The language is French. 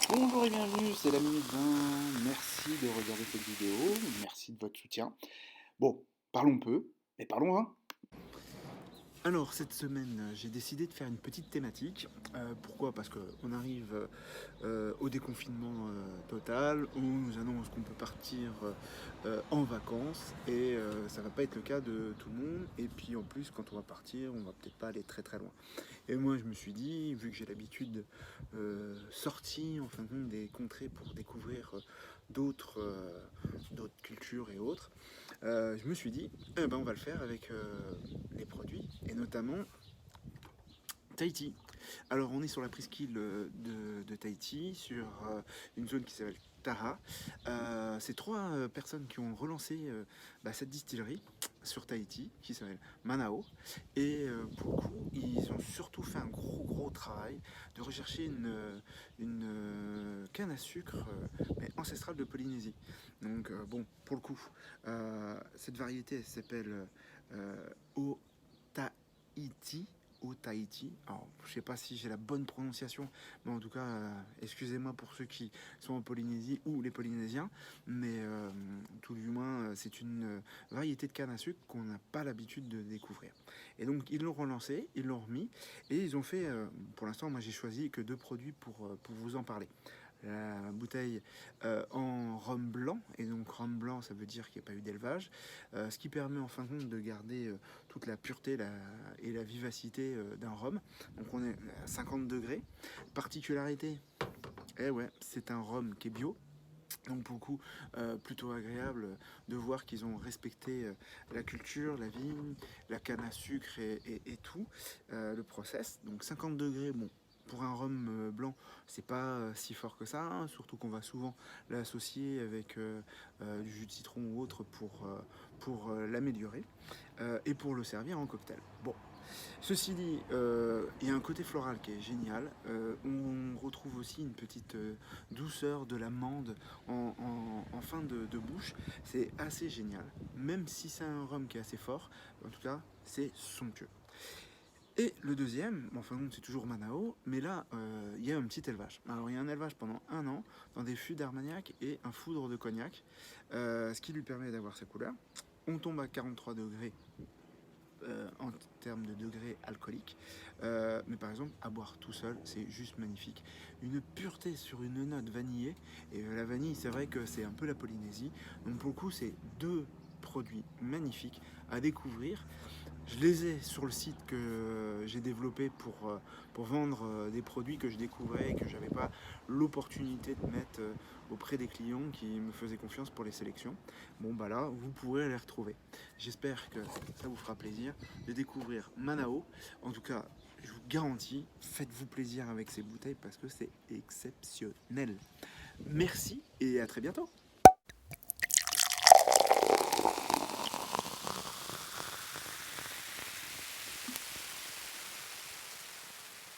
Bonjour et bienvenue, c'est la Minute 20. Merci de regarder cette vidéo, merci de votre soutien. Bon, parlons peu, mais parlons vin. Alors, cette semaine, j'ai décidé de faire une petite thématique. Pourquoi? Parce qu'on arrive au déconfinement total, où on nous annonce qu'on peut partir en vacances, et ça va pas être le cas de tout le monde. Et puis en plus, quand on va partir, on va peut-être pas aller très très loin. Et moi, je me suis dit, vu que j'ai l'habitude de sortir en fin de compte des contrées pour découvrir d'autres cultures et autres, je me suis dit, eh ben, on va le faire avec les produits, et notamment Tahiti. Alors, on est sur la presqu'île de Tahiti, sur une zone qui s'appelle Taha. C'est trois personnes qui ont relancé cette distillerie sur Tahiti, qui s'appelle Manao. Et pour le coup, ils ont surtout fait un gros travail de rechercher une canne à sucre mais ancestrale de Polynésie. Donc, bon, pour le coup, cette variété elle s'appelle Tahiti. Au Tahiti. Alors, je sais pas si j'ai la bonne prononciation, mais en tout cas, excusez-moi pour ceux qui sont en Polynésie ou les Polynésiens, mais tout du moins, c'est une variété de canne à sucre qu'on n'a pas l'habitude de découvrir. Et donc, ils l'ont relancé, ils l'ont remis, et ils ont fait, pour l'instant, moi j'ai choisi que deux produits pour vous en parler. La bouteille en rhum blanc, et donc rhum blanc ça veut dire qu'il n'y a pas eu d'élevage, ce qui permet en fin de compte de garder toute la pureté et la vivacité d'un rhum. Donc on est à 50 degrés. Particularité, eh ouais, c'est un rhum qui est bio. Donc pour le coup, plutôt agréable de voir qu'ils ont respecté la culture, la vigne, la canne à sucre et tout, le process. Donc 50 degrés, bon, pour un rhum blanc, c'est pas si fort que ça, hein, surtout qu'on va souvent l'associer avec du jus de citron ou autre pour l'améliorer et pour le servir en cocktail. Bon, ceci dit, il y a un côté floral qui est génial. On retrouve aussi une petite douceur de l'amande en fin de bouche. C'est assez génial. Même si c'est un rhum qui est assez fort, en tout cas, c'est somptueux. Et le deuxième, enfin c'est toujours Manao, mais là, il y a un petit élevage. Alors il y a un élevage pendant 1 an dans des fûts d'Armagnac et un foudre de cognac, ce qui lui permet d'avoir sa couleur. On tombe à 43 degrés en termes de degrés alcooliques. Mais par exemple, à boire tout seul, c'est juste magnifique. Une pureté sur une note vanillée. Et la vanille, c'est vrai que c'est un peu la Polynésie. Donc pour le coup, c'est deux produits magnifiques à découvrir. Je les ai sur le site que j'ai développé pour vendre des produits que je découvrais et que j'avais pas l'opportunité de mettre auprès des clients qui me faisaient confiance pour les sélections. Bon bah là, vous pourrez les retrouver. J'espère que ça vous fera plaisir de découvrir Manao. En tout cas, je vous garantis, faites-vous plaisir avec ces bouteilles parce que c'est exceptionnel. Merci et à très bientôt.